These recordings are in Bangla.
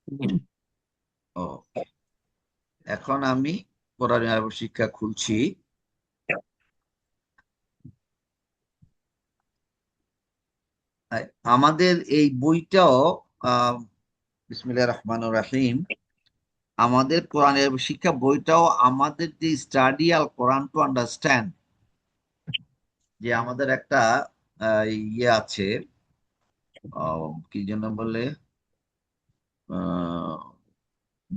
ওকে, এখন আমি কোরআন আরবি শিক্ষা খুলছি। আমাদের এই বইটাও আহ বিসমিল্লাহির রহমানির রহিম, আমাদের কোরআন আরবি শিক্ষা বইটাও আমাদের যে study Al Quran to understand, যে আমাদের একটা ইয়ে আছে, কি যেন বলে,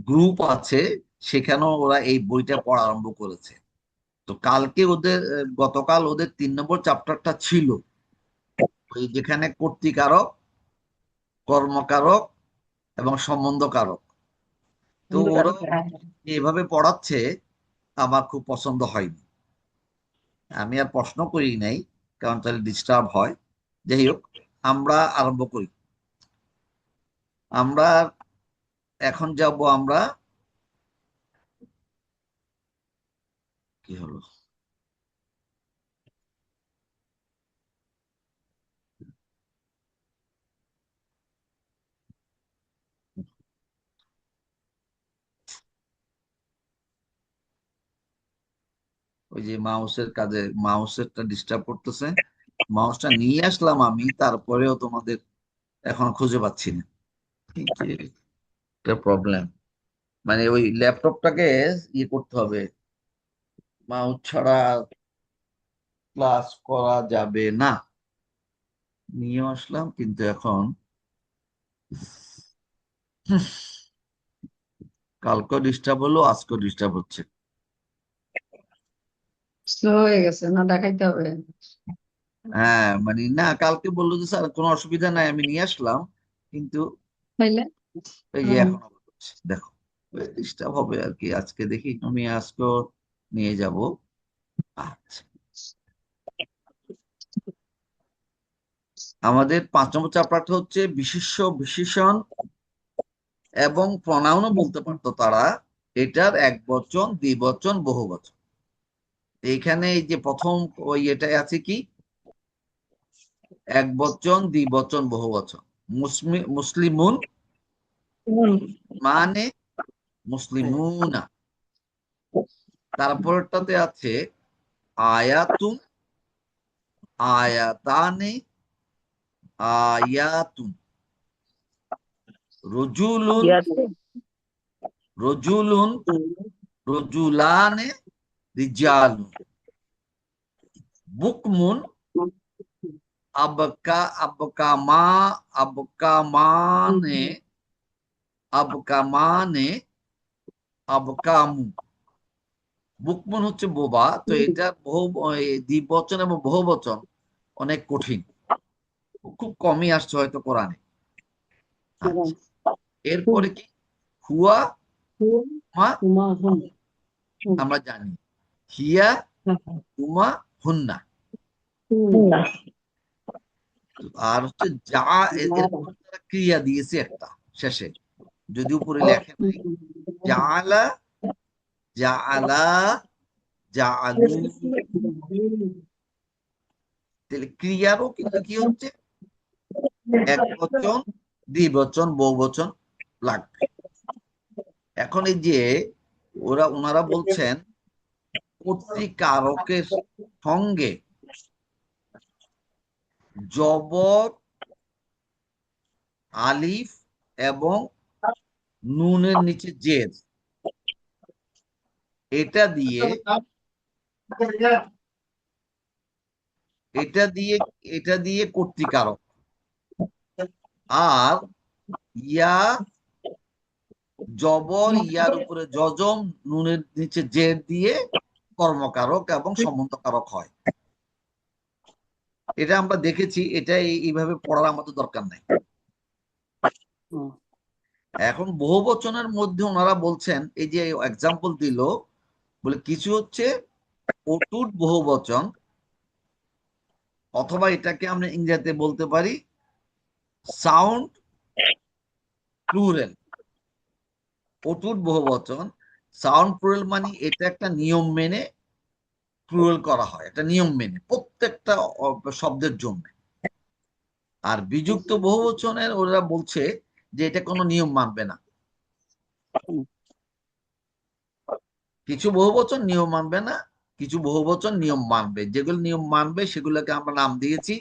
গ্রুপ আছে, সেখানেও ওরা এই বইটা পড়া আরম্ভ করেছে। তো কালকে ওদের গতকাল ওদের 3 নম্বর চ্যাপ্টারটা ছিল, ওই যেখানে কর্তৃকারক, কর্মকারক এবং সম্বন্ধকারক। তো ওরা এভাবে পড়াচ্ছে, আমার খুব পছন্দ হয়নি। আমি আর প্রশ্ন করি নাই, কারণ তাহলে ডিস্টার্ব হয়। যাই হোক, আমরা আরম্ভ করি। আমরা এখন যাব আমরা, কি হলো, ওই যে মাউসের কাজে মাউসেরটা ডিস্টার্ব করতেছে। মাউসটা নিয়ে আসলাম আমি, তারপরেও তোমাদের এখন খুঁজে পাচ্ছি না। কি যে একটা প্রবলেম, মানে ওই ল্যাপটপটাকে ইয়ে করতে হবে, মাউস ছাড়া ক্লাস করা যাবে না। নিয়ে আসলাম কিন্তু এখন কালকে ডিস্টার্ব হলো, আজকে ডিস্টার্ব হচ্ছে। স্লো হয়ে গেছে না, দেখাইতে হবে। হ্যাঁ, মানে না, কালকে বললো যে স্যার কোনো অসুবিধা নাই, আমি নিয়ে আসলাম, কিন্তু তাইলে এই যে এখন আবার হচ্ছে, দেখো ডিস্টার্ব হবে আর কি। আজকে দেখি, আমি আজকেও নিয়ে যাব। আচ্ছা, আমাদের 5 নম্বর চ্যাপ্টারটা হচ্ছে বিশেষ্য, বিশেষণ এবং প্রনাউনও বলতে পারতো তারা। এটার এক বচন, দ্বিবচন, বহুবচন। এইখানে এই যে প্রথম ওই এটাই আছে কি, এক বচন, দ্বিবচন, বহুবচন। মুসলিমুন মানে মুসলিমুনা। তারপরটাতে আছে আয়াতুন, আয়াতানে, আয়াতুন। রজুলুন, রজুলুন, রজুলানে, রিজালুন। বুকমুন, আবকা, আবকামা, আবকামানে, আবকামানে, আবকামু। বুকমুন হচ্ছে বোবা। তো এটা বহু দ্বিবচন এবং বহুবচন অনেক কঠিন, খুব কমই আসছে হয়তো কোরআনে। আচ্ছা, এরপরে কি, হুয়া, মা, আমরা জানি। হিয়া, উমা, হুন্না। আর হচ্ছে যা, এরপর তারা ক্রিয়া দিয়েছে একটা শেষে, যদি উপরে লেখে নাই। জাআলা, জাআলা, জাআলু। তাহলে ক্রিয়ারও কিন্তু কি হচ্ছে, এক বচন, দ্বিবচন, বহুবচন লাগবে। এখন এই যে ওনারা বলছেন কর্তৃকারকের সঙ্গে জবর, আলিফ এবং নুনের নিচে জের, এটা দিয়ে, এটা দিয়ে, এটা দিয়ে কর্তৃকারক। আর ইয়া, জবর, ইয়ার উপরে জজম, নুনের নিচে জের দিয়ে কর্মকারক এবং সম্বন্ধকারক হয়। এটা আমরা দেখেছি, এটা এইভাবে পড়ার আমাদের দরকার নাই। এখন বহু বচনের মধ্যে ওনারা বলছেন, এই যে এক্সাম্পল দিল, বলে কিছু হচ্ছে অটুট বহু বচন, অথবা এটাকে আমরা ইংরেজিতে বলতে পারি সাউন্ড প্লুরাল। অটুট বহু বচন, সাউন্ড প্লুরাল, মানে এটা একটা নিয়ম মেনে প্লুরাল করা হয়, একটা নিয়ম মেনে প্রত্যেকটা শব্দের জন্য। আর বিযুক্ত বহুবচনের ওরা বলছে যে এটা কোনো নিয়ম মানবে না, কিছু বহুবচন নিয়ম মানবে না, কিছু বহুবচন নিয়ম মানবে। যেগুলো নিয়ম মানবে সেগুলোকে আমরা নাম দিয়েছি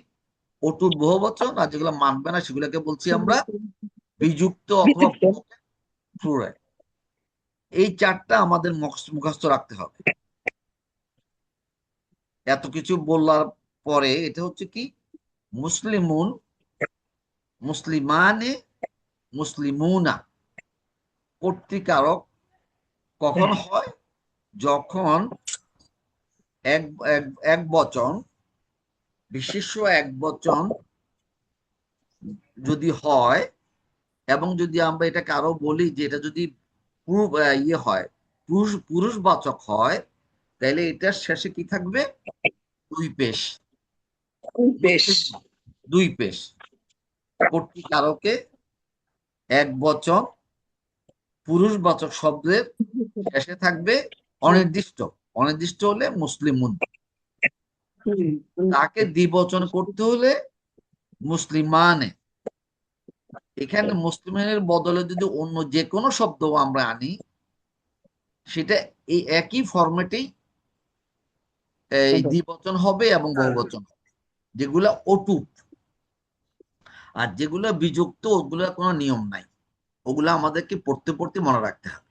অটুট বহুবচন, আর যেগুলো মানবে না সেগুলোকে বলছি আমরা বিযুক্ত অথবা বিযুক্ত। প্লুরাল। এই চারটা আমাদের মুখস্থ রাখতে হবে। এত কিছু বলার পরে এটা হচ্ছে কি, মুসলিমুন, মুসলিমানে, মুসলিমুনা কর্তৃকারক কখন হয়? যখন এক এক এক বচন, বিশেষ্য এক বচন যদি হয়, এবং যদি আমরা এটাকে আরো বলি যে এটা যদি ইয়ে হয়, পুরুষবাচক হয়, তাহলে এটার শেষে কি থাকবে? দুই পেশ। বেশ। মুসলিম, দুই পেশ। কর্তৃকারকে এক বচন পুরুষবাচক শব্দের শেষে থাকবে অনির্দিষ্ট। অনির্দিষ্ট হলে মুসলিমুন। তাকে দ্বিবচন করতে হলে মুসলিমানে। এখানে মুসলিমের বদলে যদি অন্য যে কোনো শব্দ আমরা আনি, সেটা এই একই ফরম্যাটেই এই দ্বিবচন হবে এবং বহুবচন হবে। যেগুলা অটুট আর যেগুলো বিযুক্ত, ওগুলা কোনো নিয়ম নাই, ওগুলা আমাদেরকে পড়তে পড়তে মনে রাখতে হবে।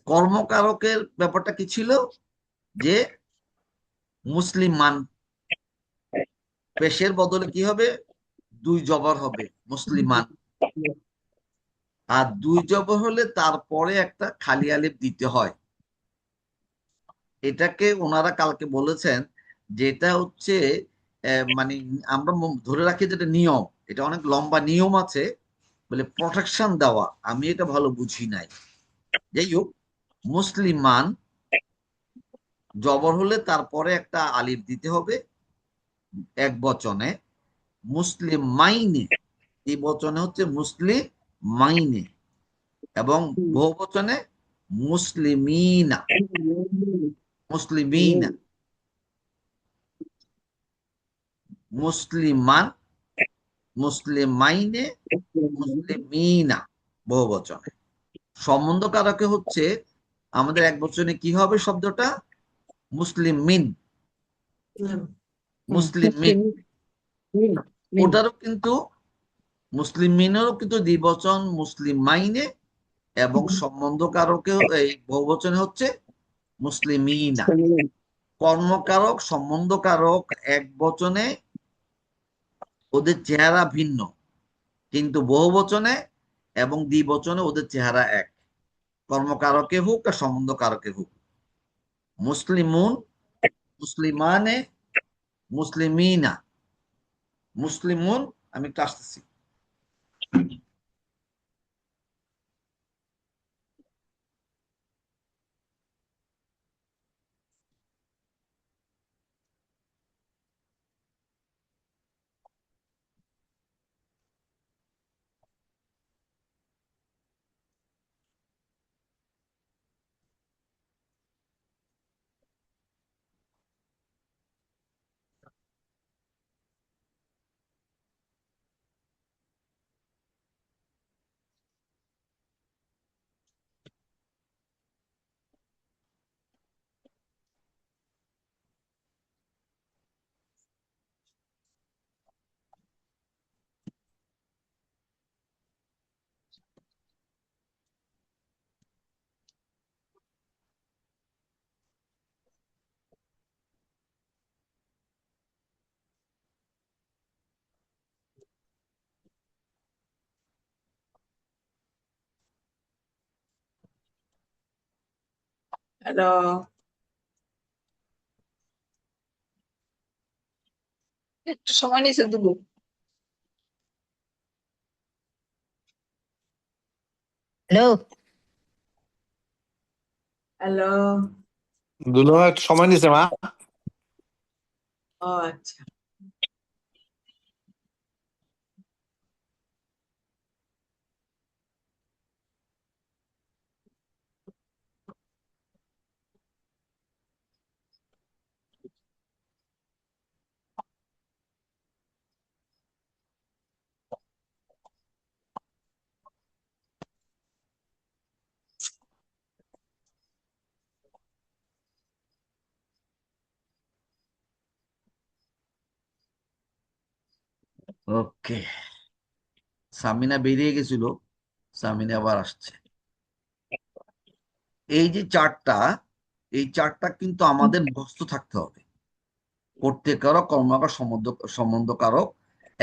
কর্মকারকের ব্যাপারটা কি ছিল? যে মুসলিমান, পেশের বদলে কি হবে? দুই জবর হবে মুসলিমান। আর দুই জবর হলে তারপরে একটা খালি আলিফ দিতে হয়। এটাকে ওনারা কালকে বলেছেন যেটা হচ্ছে মানে আমরা ধরে রাখি যেটা নিয়ম, এটা অনেক লম্বা নিয়ম আছে বলে প্রোটেকশন দেওয়া, আমি এটা ভালো বুঝি নাই। যাই হোক, মুসলিমান জবর হলে তারপরে একটা আলিফ দিতে হবে এক বচনে। মুসলিম মাইনে, এই বচনে হচ্ছে মুসলিম মাইনে, এবং বহু বচনে মুসলিমিনা। মুসলিমিনা, মুসলিমান, মুসলিমাইনে, মুসলিমিনা বহু বচনে। সম্বন্ধ কারকে হচ্ছে আমাদের এক বচনে কি হবে শব্দটা? মুসলিম মিন। মুসলিম মিন, ওটারও কিন্তু মুসলিম মিনেরও কিন্তু দ্বিবচন মুসলিম মাইনে, এবং সম্বন্ধ কারকে এই বহুবচনে হচ্ছে মুসলিমিনা। কর্মকারক, সম্বন্ধকারক এক বচনে ওদের চেহারা ভিন্ন, কিন্তু বহু বচনে এবং দ্বিবচনে ওদের চেহারা এক। কর্মকারকে হোক আর সম্বন্ধকারকে হোক। মুসলিমুন, মুসলিমানে, মুসলিমিনা, মুসলিমুন। আমি একটু আসতেছি। হ্যালো। একটু সময় নিয়েছে দুবু। হ্যালো। হ্যালো। দুলো একটু সময় নিছে মা। ও আচ্ছা। ওকে, সামিনা বেরিয়ে গেছিল, সামিনা আবার আসছে। এই যে চার্টটা, এই চার্টটা কিন্তু আমাদের মুখস্থ থাকতে হবে। প্রত্যেকারক, কর্মকার, সম্বন্ধকারক,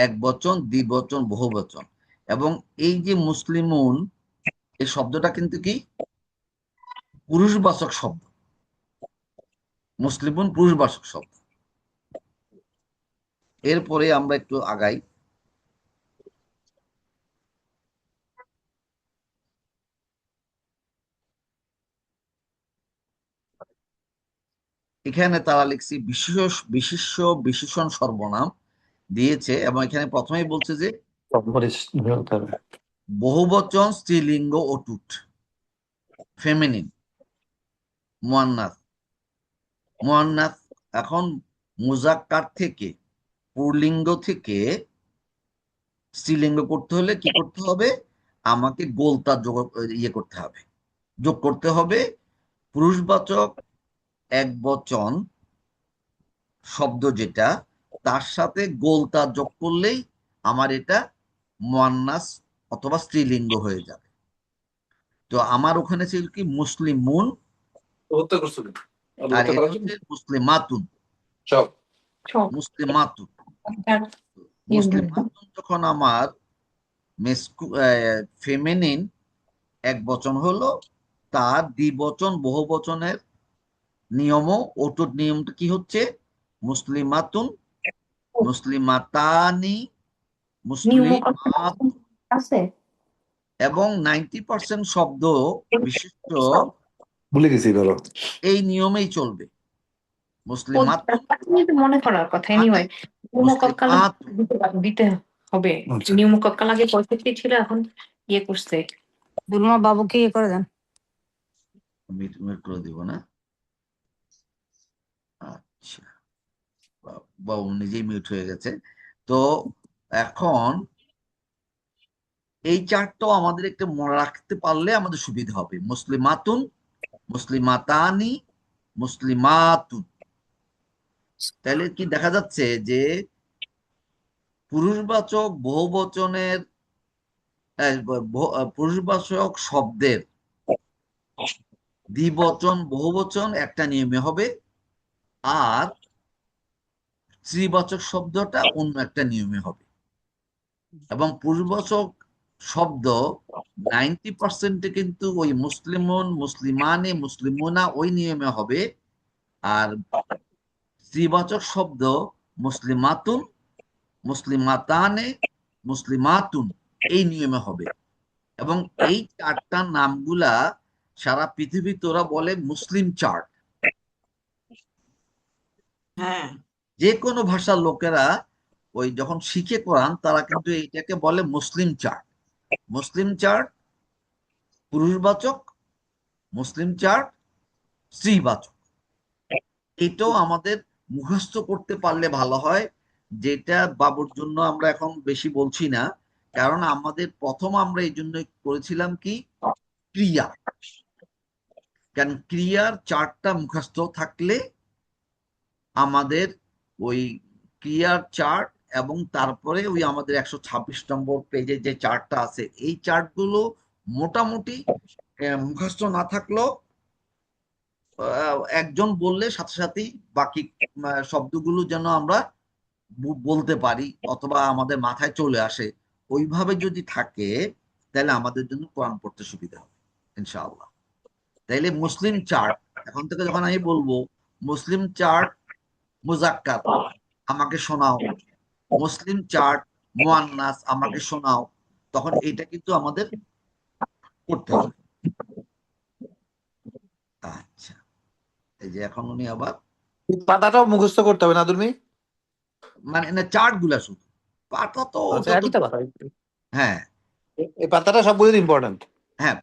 এক বচন, দ্বিবচন, বহুবচন। এবং এই যে মুসলিমুন, এই শব্দটা কিন্তু কি পুরুষবাচক শব্দ। মুসলিমুন পুরুষবাচক শব্দ। এরপরে আমরা একটু আগাই। এখানে তারা লিখছি বিশেষ বিশেষ্য বিশেষণ সর্বনাম দিয়েছে, এবং এখানে প্রথমেই বলছে যে বহুবচন স্ত্রীলিঙ্গ অটুট, ফেমিনিন, মুয়ান্নাস। মুয়ান্নাস এখন মুজাক্কার থেকে, পুল্লিঙ্গ থেকে স্ত্রীলিঙ্গ করতে হলে কি করতে হবে? আমাকে গোলতা যোগ করতে হবে, যোগ করতে হবে। পুরুষবাচক এক বচন শব্দ যেটা, তার সাথে গোলতা যোগ করলেই আমার এটা মুয়ান্নাস অথবা স্ত্রীলিঙ্গ হয়ে যাবে। তো আমার ওখানে ছিল কি মুসলিমুন, আর এটা হচ্ছে মুসলিমাতুন। মুসলিমাতুন, মুসলিমাতুন যখন আমার ফেমিনিন এক বচন হলো, তার দ্বিবচন বহুবচনের নিয়মও অটুট। নিয়মটা কি হচ্ছে? মুসলিমাতুন, মুসলিমাতানি, মুসলিমাত। আছে এবং 90% শব্দ বিশিষ্ট ভুলে গেছি ধরো। এই নিয়মেই চলবে। মুসলিমাতুন, মনে করার কথা এনিওয়ে নিম্নকক্ষালে মুসলিমাতুন। দিতে হবে। আচ্ছা। নিম্নকক্ষাল আগে 65 ছিল, এখন ইয়ে করছে। দুলমা বাবুকে ইয়ে করে দেন। মিউট করে দিব না? আচ্ছা, বাবু নিজেই মিউট হয়ে গেছে। তো এখন এই চারটাও আমাদের একটা মনে রাখতে পারলে আমাদের সুবিধা হবে। মুসলিমাতুন, মুসলিমাতানি, মুসলিমাতুন। তাহলে কি দেখা যাচ্ছে যে পুরুষবাচক বহুবচনের পুরুষবাচক শব্দের দ্বিবচন বহুবচন একটা নিয়মে হবে, আর স্ত্রীবাচক শব্দটা অন্য একটা নিয়মে হবে। এবং পুরুষবাচক শব্দ 90% কিন্তু ওই মুসলিমুন, মুসলিমানে, মুসলিমুনা ওই নিয়মে হবে। আর স্ত্রীবাচক শব্দ মুসলিমাতুন, মুসলিমাতানে, মুসলিমাতুন এই নিয়মে হবে। এবং এই চারটার নামগুলা সারা পৃথিবীতে ওরা বলে মুসলিম চার্ট। হ্যাঁ, যে কোনো ভাষার লোকেরা ওই যখন শিখে কোরআন, তারা কিন্তু এইটাকে বলে মুসলিম চার্ট। মুসলিম চার্ট পুরুষবাচক, মুসলিম চার্ট স্ত্রীবাচক। এটাও আমাদের মুখস্থ করতে পারলে ভালো হয়, যেটা বাবুর জন্য আমরা এখন বেশি বলছি না, কারণ আমাদের প্রথম আমরা এই জন্য করেছিলাম কি ক্রিয়া। কারণ ক্রিয়ার চার্টটা মুখস্থ থাকলে আমাদের ওই ক্রিয়ার চার্ট, এবং তারপরে ওই আমাদের 126 নম্বর পেজে যে চার্টটা আছে, এই চার্টগুলো মোটামুটি মুখস্থ না থাকলেও একজন বললে সাথে সাথেই বাকি শব্দগুলো যেন আমরা বলতে পারি অথবা আমাদের মাথায় চলে আসে, ওইভাবে যদি থাকে তাহলে আমাদের জন্য কোরআন পড়তে সুবিধা হবে ইনশাআল্লাহ। তাইলে মুসলিম চার্ট, এখন থেকে যখন আমি বলবো মুসলিম চার্ট মুজাক্কার আমাকে শোনাও, মুসলিম চার্ট মুয়ান্নাস আমাকে শোনাও, তখন এইটা কিন্তু আমাদের করতে হবে। আচ্ছা, এই যে এখন উনি আবার পাতাটাও মুখস্থ করতে হবে না তুমি? মানে চার্ট গুলা শুধু, পাতা তো আচ্ছা, ওটা একই তো তো কথা। হ্যাঁ এই পাতাটা সব বইয়ের ইম্পর্টেন্ট। হ্যাঁ,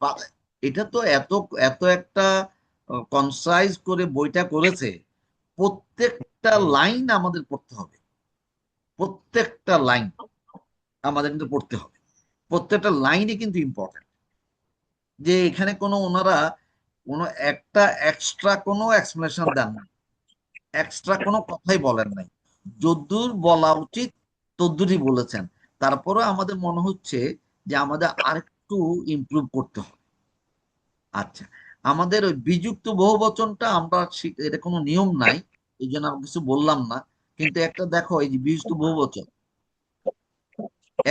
এটা তো এত এত একটা কনসাইজ করে বইটা করেছে, প্রত্যেকটা লাইন আমাদের পড়তে হবে। প্রত্যেকটা লাইন আমাদের কিন্তু পড়তে হবে। প্রত্যেকটা লাইনই কিন্তু ইম্পর্টেন্ট। যে এখানে কোনো ওনারা কোনো একটা এক্সট্রা কোনো এক্সপ্লেনেশন দেন না, এক্সট্রা কোনো কথাই বলেন নাই। যদ্দূর বলা উচিত তদ্দুরই বলেছেন। তারপরে আমাদের মনে হচ্ছে যে আমাদের আরেকটু ইমপ্রুভ করতে হবে। আচ্ছা, আমাদের ওই বিযুক্ত বহুবচনটা আমরা এটা কোনো নিয়ম নাই, এই জন্য আমি কিছু বললাম না। কিন্তু একটা দেখো, এই যে বিযুক্ত বহুবচন,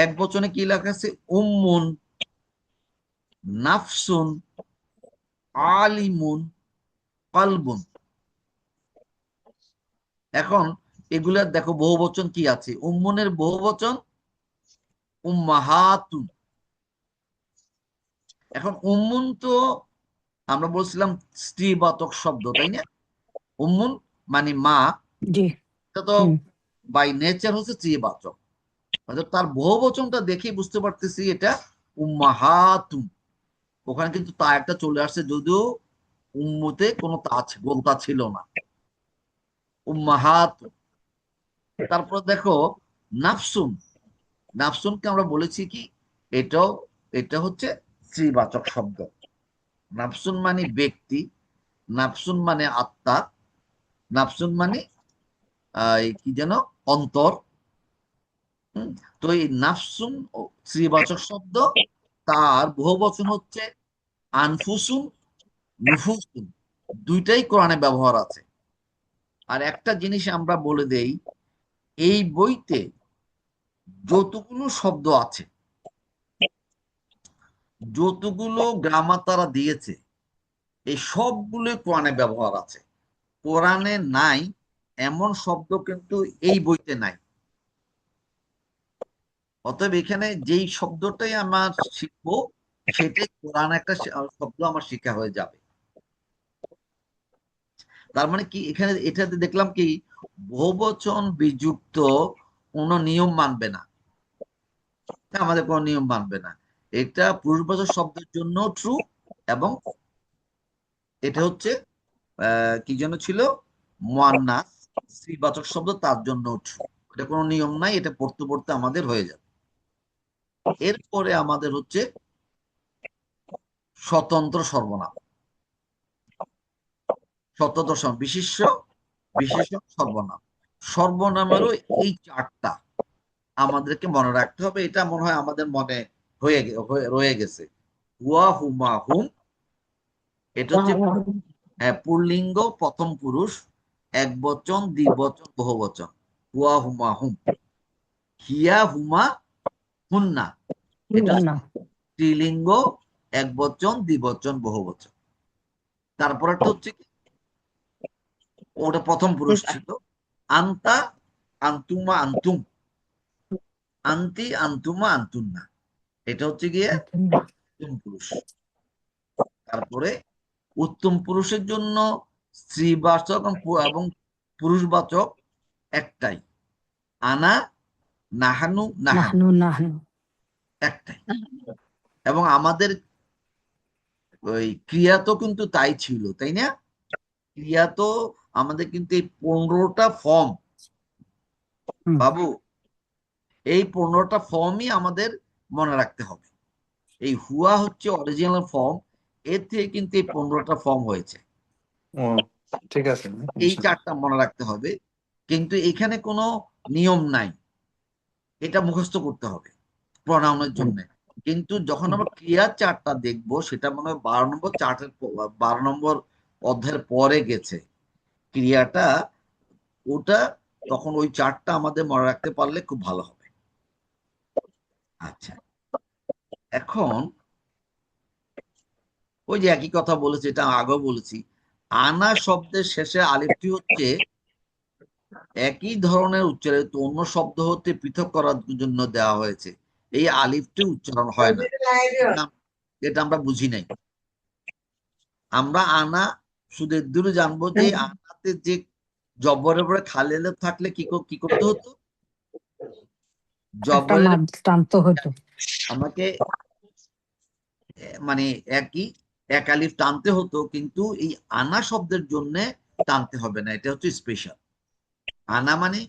এক বচনে কি লেখা আছে? উম্মুন, নাফসুন, আলিমুন, কালবুন। এখন এগুলার দেখো বহুবচন কি আছে। উম্মুনের বহুবচন উম্মাহাতুন। এখন উম্মুন তো আমরা বলছিলাম স্ত্রীবাচক শব্দ, তাই না? উম্মুন মানে মা, জি। এটা তো হুম। বাই নেচার হচ্ছে স্ত্রীবাচক। অর্থাৎ তার বহুবচনটা দেখেই বুঝতে পারতেছি এটা উম্মাহাতুন। ওখানে কিন্তু তা একটা চলে আসছে, যদিও উম্মুতে কোনো গোলতা ছিল না। উম্মাহাতুন। তারপর দেখো নাফসুন। নাফসুনকে আমরা বলেছি কি, এটাও এটা হচ্ছে স্ত্রীবাচক শব্দ। নাফসুন মানে ব্যক্তি, নাফসুন মানে আত্মা, নাফসুন মানে কি যেন, অন্তর। হুম, তো এই নাফসুন স্ত্রীবাচক শব্দ, তার বহুবচন হচ্ছে আনফুসুন, নুফুসুন। দুইটাই কোরআনে ব্যবহার আছে। আর একটা জিনিস আমরা বলে দেই, এই বইতে যতগুলো শব্দ আছে, যতগুলো গ্রামার তারা দিয়েছে, এই সবগুলো কোরআনে ব্যবহার আছে। কোরআনে নাই এমন শব্দ কিন্তু এই বইতে নাই। অতএব এখানে যেই শব্দটাই আমার শিখবো, সেটাই কোরআন একটা শব্দ আমার শিক্ষা হয়ে যাবে। তার মানে কি, এখানে এটাতে দেখলাম কি, বহুবচন বিযুক্ত কোনো নিয়ম মানবে না। আমাদের কোনো নিয়ম মানবে না। এটা পুরুষবাচক শব্দের জন্য ট্রু, এবং এটা হচ্ছে কি যেন ছিল, মুয়ান্নাস স্ত্রীবাচক শব্দ, তার জন্য ট্রু। এটা কোনো নিয়ম নাই, এটা পড়তে পড়তে আমাদের হয়ে যাবে। এরপরে আমাদের হচ্ছে স্বতন্ত্র সর্বনাম। স্বতন্ত্র বিশেষ্য, বিশেষণ, সর্বনাম। সর্বনামেরও এই চারটা আমাদেরকে মনে রাখতে হবে। এটা মনে হয় আমাদের মনে রয়ে গেছে। হুয়া, হুমা, হুম। এটা হচ্ছে পুল্লিঙ্গ প্রথম পুরুষ, এক বচন, দ্বিবচন, বহুবচন। হুয়া, হুমা, হুম। হিয়া, হুমা, হুন্না। এটা না। স্ত্রীলিঙ্গ, এক বচন, দ্বিবচন, বহুবচন। তারপরটা হচ্ছে কি, ওটা প্রথম পুরুষ ছিল। আন্তা, আন্তুমা, আন্তুম। আন্তি, আন্তুমা, আন্তুন্না। এটা হচ্ছে গিয়ে উত্তম পুরুষ। তারপরে উত্তম পুরুষের জন্য স্ত্রীবাচক এবং পুরুষবাচক একটাই, আনা, নাহানু, নাহানু, নাহনু নাহনু। একটাই। এবং আমাদের ওই ক্রিয়া তো কিন্তু তাই ছিল, তাই না? ক্রিয়া তো আমাদের কিন্তু এই 15টা ফর্ম, হুম। বাবু, এই 15টা ফর্মই আমাদের মনে রাখতে হবে। এই হুয়া হচ্ছে অরিজিনাল ফর্ম, এর থেকে কিন্তু এই 15টা ফর্ম হয়েছে। ও, ঠিক আছে। এই চারটা মনে রাখতে হবে, কিন্তু এখানে কোনো নিয়ম নাই, এটা মুখস্থ করতে হবে প্রনাউনের জন্য। কিন্তু যখন আমরা ক্রিয়ার চারটা দেখবো, সেটা মনে হয় 12 নম্বর চার্টের 12 নম্বর অধ্যায়ের পরে গেছে ক্রিয়াটা, ওটা তখন ওই চারটা আমাদের মনে রাখতে পারলে খুব ভালো হবে। আচ্ছা, এখন ওই যে একই কথা বলেছি, এটা আগেও বলেছি, আনা শব্দের শেষে আলিফটি হচ্ছে একই ধরনের উচ্চারিত অন্য শব্দ হতে পৃথক করার জন্য দেওয়া হয়েছে। এই আলিফটি উচ্চারণ হয় না, এটা আমরা বুঝি নাই। আমরা আনা শুধু দূরে জানবো যে আনাতে যে জবরের পরে খালি আলিফ থাকলে কি করতে হতো? একটা জবরের মাদ টানতে হতো। আমাকে মানে এক আলিফ টানতে হতো, কিন্তু এই আনা শব্দের জন্য টানতে হবে না। এটা হচ্ছে স্পেশাল। আনা মানে,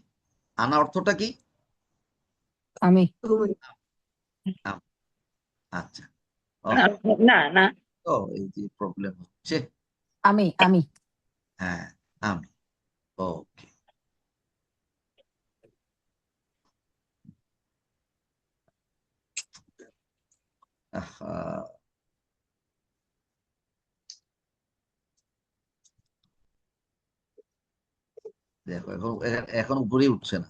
আনা অর্থটা কি? আমি। আচ্ছা, না না তো এই যে প্রবলেম হচ্ছে। আমি। হ্যাঁ, আমি। ওকে, আহা, দেখো এখন এখন উপরেই উঠছে না,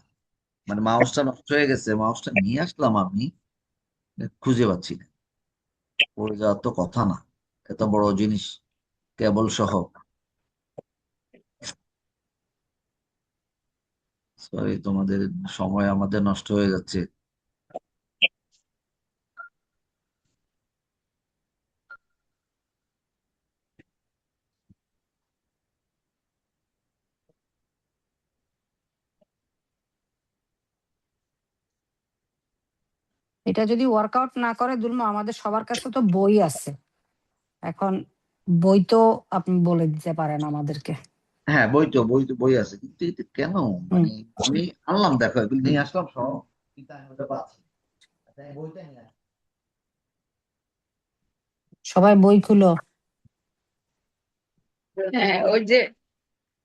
মানে মাউসটা নষ্ট হয়ে গেছে, মাউসটা নিয়ে আসলাম আমি, খুঁজে পাচ্ছি না। পড়ে যাওয়ার তো কথা না, এত বড় জিনিস, কেবল সহ। সরি, তোমাদের সময় আমাদের নষ্ট হয়ে যাচ্ছে। এটা যদি ওয়ার্কআউট না করে দুলমা, আমাদের সবার কাছে তো বই আছে। এখন বই তো আপনি বলে দিতে পারেন আমাদেরকে। হ্যাঁ, বই আছে, কিন্তু এটা কেন, হুম। মানে আমি আনলাম, দেখো এগুলো নিয়ে আসলাম সব, কিন্তু আমি ওটা পাচ্ছি না। আচ্ছা, এই বইটা নিয়ে আসি। সবাই বই খুলো। হ্যাঁ, ওই যে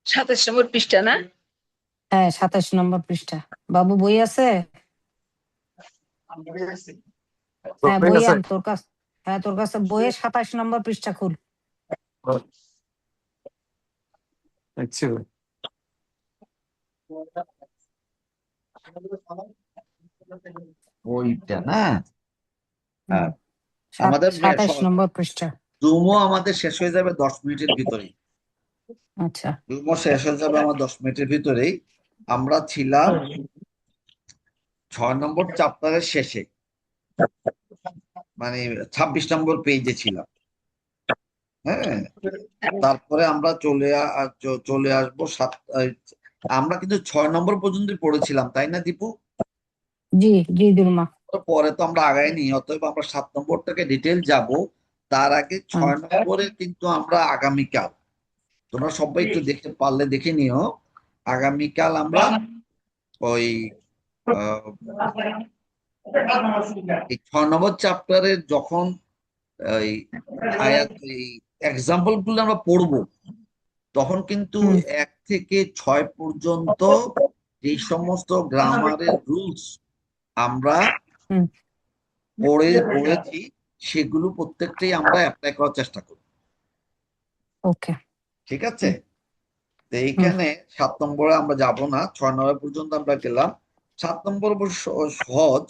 27 নম্বর পৃষ্ঠা না? হ্যাঁ, 27 নম্বর পৃষ্ঠা। বাবু বই আছে? হ্যাঁ, বই বই আছে? আন তোর কাছ। হ্যাঁ, তোর কাছে বইয়ের 27 নম্বর পৃষ্ঠা খুল। দেখছি। বইটা না, হুম, আমাদের 27 নম্বর পৃষ্ঠা। জুমও আমাদের শেষ হয়ে যাবে 10 মিনিটের ভিতরেই। আচ্ছা। জুমও শেষ হয়ে যাবে আমার 10 মিনিটের ভিতরেই। আমরা ছিলাম 6 নম্বর চ্যাপ্টারের শেষে, মানে 26 নম্বর পেজে ছিলাম। হ্যাঁ, তারপরে আমরা চলে আসবো আমরা কিন্তু 6 নম্বর পর্যন্ত পড়েছিলাম, তাই না দীপু? জি জি দুলমা। পরে তো আমরা আগাইনি, অতএব আমরা 7 নম্বরটাকে ডিটেল যাব। তার আগে হ্যাঁ। 6 নম্বরে কিন্তু আমরা আগামীকাল, তোমরা সবাই একটু দেখতে পারলে দেখে নিও, আগামীকাল আমরা ওই আহ, এই 6 নম্বর চ্যাপ্টারের যখন এই আয়াত, এই এক্সাম্পল গুলো আমরা পড়বো, তখন কিন্তু হুম 1 থেকে 6 পর্যন্ত এই সমস্ত গ্রামারের রুলস আমরা হুম পড়েছি, সেগুলো প্রত্যেকটাই আমরা অ্যাপ্লাই করার চেষ্টা করব। ওকে। ঠিক আছে? তো হুম এইখানে 7 নম্বরে আমরা যাব না, 6 নম্বর পর্যন্ত আমরা গেলাম। 7 নম্বর সহজ,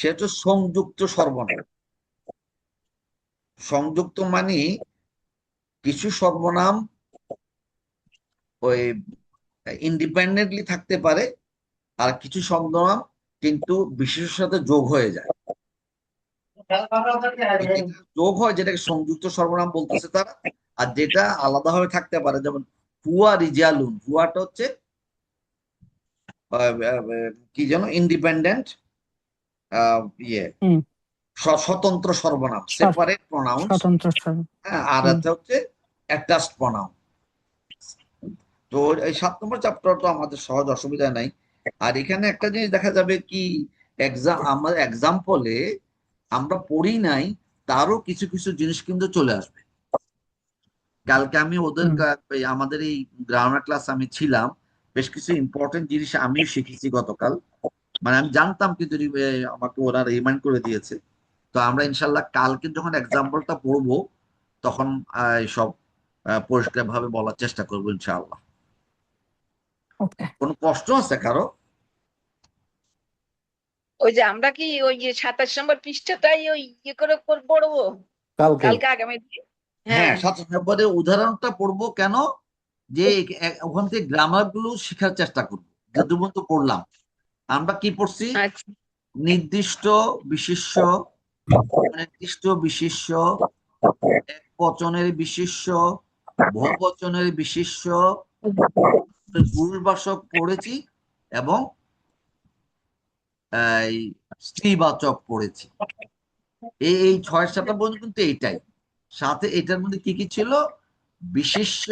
সেটা সংযুক্ত সর্বনাম। সংযুক্ত মানে কিছু সর্বনাম ওই ইন্ডিপেন্ডেন্টলি থাকতে পারে, আর কিছু সর্বনাম কিন্তু বিশেষের সাথে যোগ হয়ে যায়। যেটা যোগ হয় যেটাকে সংযুক্ত সর্বনাম বলতেছে তারা, আর যেটা আলাদাভাবে থাকতে পারে, যেমন হুয়া রিজালুন, হুয়াটা হচ্ছে কি যেন, ইন্ডিপেন্ডেন্ট, ইয়ে, হুম স্বতন্ত্র সর্বনাম, সর- সেপারেট প্রোনাউন্স। স্বতন্ত্র স্বর। আর হুম একটা হচ্ছে অ্যাটাচড প্রোনাউন। তো এই 7 নম্বর চ্যাপ্টার তো আমাদের সহজ, অসুবিধা নাই। আর এখানে একটা জিনিস দেখা যাবে কি, আমার এক্সাম্পলে আমরা পড়ি নাই, তারও কিছু কিছু জিনিস কিন্তু চলে আসবে। কালকে আমি ওদের হুম আমাদের এই গ্রামার ক্লাস আমি ছিলাম, বেশ কিছু ইম্পর্টেন্ট জিনিস আমিও শিখেছি গতকাল, মানে আমি জানতাম কিন্তু আমাকে ওরা রিমাইন্ড করে দিয়েছে। তো আমরা ইনশাল্লাহ কালকে যখন এক্সাম্পলটা পড়বো, তখন সব পরিষ্কার ভাবে বলার চেষ্টা করবো ইনশাআল্লাহ। ওকে। কোনো কষ্ট আছে কারো? ওই যে আমরা কি ওই যে 27 নম্বর পৃষ্ঠাটাই ওই করে পড়বো কালকে কালকে আগামী দিন? হ্যাঁ, হ্যাঁ, 7 নম্বরের উদাহরণটা পড়বো কেন, যে ওখান থেকে গ্রামার গুলো শেখার চেষ্টা করবো। যতটুকু পড়লাম, আমরা কি পড়ছি, আচ্ছা। নির্দিষ্ট বিশেষ্য, অনির্দিষ্ট বিশেষ্য, এক বচনের বিশেষ্য, বহুবচনের বিশেষ্য, পুরুষবাচক পড়েছি, এবং এই স্ত্রীবাচক পড়েছি। এই 6-7টা পর্যন্ত কিন্তু এইটাই, সাথে এটার মধ্যে কি কি ছিল, বিশেষ্য,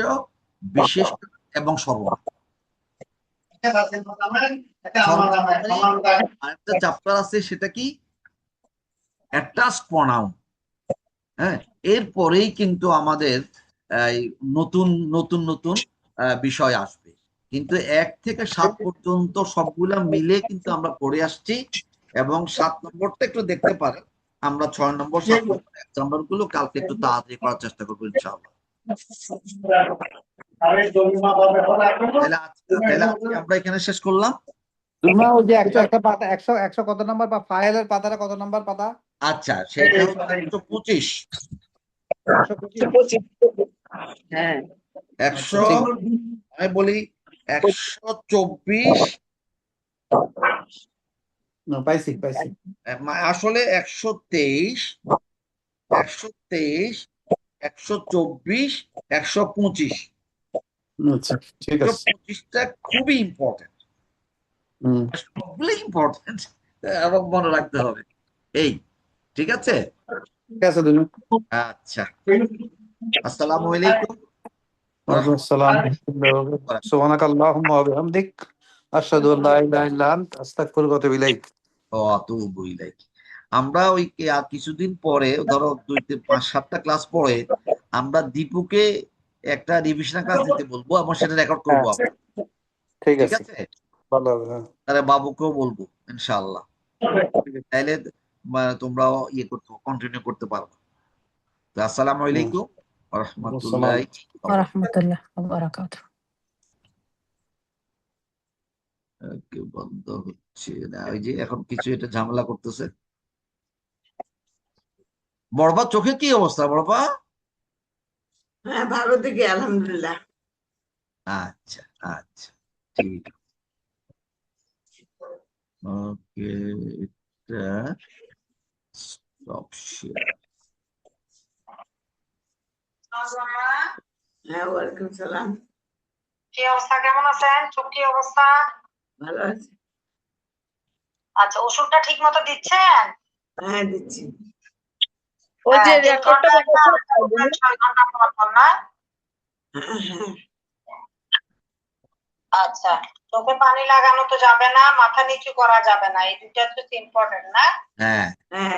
বিশেষ এবং সর্বনাম। আরেকটা চ্যাপ্টার আছে, সেটা কি, অ্যাটাচড প্রোনাউন। হ্যাঁ, এরপরেই কিন্তু আমাদের এই নতুন নতুন নতুন বিষয় আসবে, কিন্তু 1 থেকে 7 পর্যন্ত সবগুলা মিলে কিন্তু আমরা পড়ে আসছি। এবং 7 নম্বরটা একটু দেখতে পারেন, আমরা 6 নম্বর 7 নম্বর এক্সাম্পল গুলো কালকে একটু তাড়াতাড়ি করার চেষ্টা করবো ইনশাআল্লাহ। তাহলে আজকে আমরা এখানে শেষ করলাম। দুলমা ওই যে 100 একটা পাতা 100 কত নাম্বার বা ফাইলের পাতাটা কত নাম্বার পাতা? আচ্ছা, সেটা হচ্ছে 125। 125 হ্যাঁ 100 আমি বলি 124 পাইছি আসলে 123 124 125 আচ্ছা ঠিক আছে 125টা খুবই ইম্পর্টেন্ট, হুম সবগুলো ইম্পর্টেন্ট এবং মনে রাখতে হবে। এই ঠিক আছে, ঠিক আছে দুলমা আচ্ছা, আসসালামু আলাইকুম। ওয়ালাইকুম আসসালাম সুবহানাকাল্লাহুম্মা ওয়া বিহামদিক আশহাদু আল্লা ইলাহা ইল্লা আনতা আস্তাগফিরুকা ওয়া আতুবু ইলাইক। আতুবু ইলাইক। আমরা ওই আর কিছুদিন পরে, ধরো 2-5-7টা ক্লাস পরে আমরা দীপুকে একটা রিভিশন ক্লাস দিতে বলবো এবং সেটা রেকর্ড করবো আমরা। ঠিক ঠিক আছে আছে, ভালো হবে হ্যাঁ। তাহলে বাবুকেও বলবো ইনশাআল্লাহ, তাইলে তোমরাও করতে কন্টিনিউ করতে পারবে। তো আসসালামু আলাইকুম ওয়া রাহমাতুল্লাহি ওয়া রাহমাতুল্লাহ ওয়া বারাকাতুহু। বন্ধ হচ্ছে না, ওই যে এখন কিছু এটা ঝামেলা করতেছে। বড়পা চোখের কি অবস্থা বড়পা? হ্যাঁ ভালো থেকে আলহামদুলিল্লাহ। আচ্ছা আচ্ছা ঠিক ওকে, এটা স্টপ শেয়ার। হ্যাঁ ওয়ালাইকুম সালাম। কি অবস্থা, কেমন আছেন? চোখ কি অবস্থা? ভালো আছে? আচ্ছা, ওষুধটা ঠিক মতো দিচ্ছেন? হ্যাঁ দিচ্ছি। ওই যে 3 রেকর্ডটা ঘন্টা একটা, 6 ঘন্টা পর পর না? হ্যাঁ হ্যাঁ আচ্ছা, চোখে পানি লাগানো তো যাবে না, মাথা নিচু করা যাবে না, এই দুইটা হচ্ছে ইম্পর্টেন্ট না? হ্যাঁ হ্যাঁ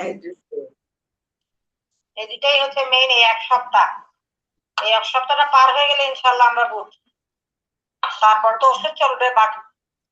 এই দুইটাই হচ্ছে মেইন। এই 1 সপ্তাহ, এই 1 সপ্তাহটা পার হয়ে গেলে ইনশাল্লাহ আমরা বুঝ, তারপর তো ওষুধ চলবে, বাকি